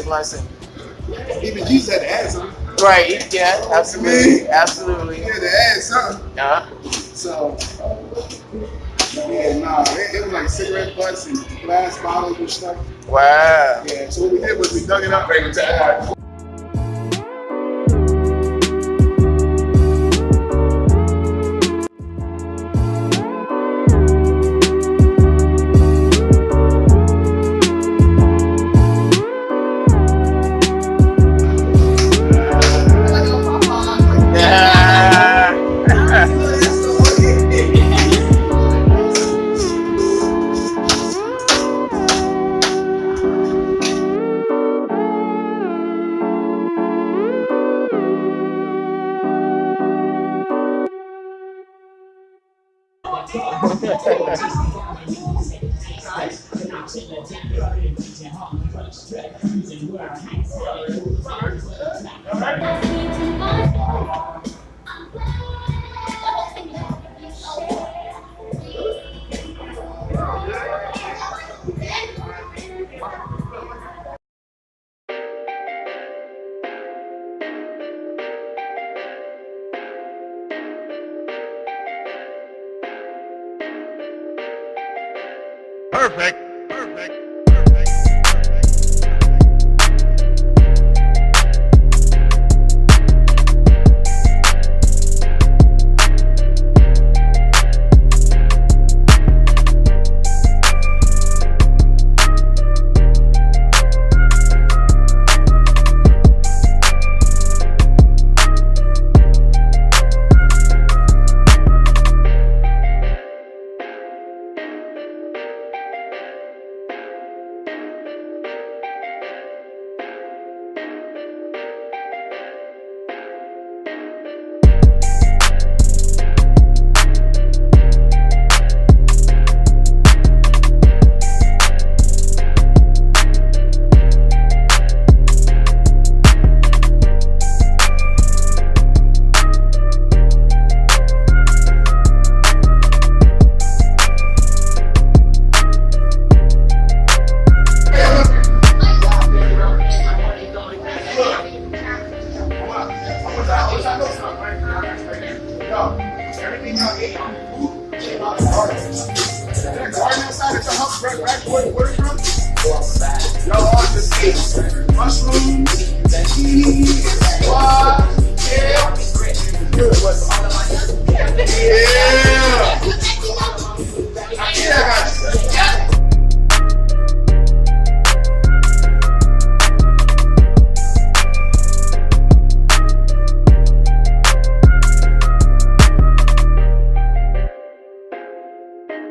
blessing. Even Jesus had to add something. Right, yeah, absolutely. Absolutely. He had to add something. Yeah. So, yeah, nah, it was like cigarette butts and glass bottles and stuff. Wow. Yeah, so what we did was we dug it up. Perfect. Perfect. Everything y'all ate on food came out of garden. That garden outside that y'all helped back where it from? Y'all all just ate mushrooms, zucchini, squash.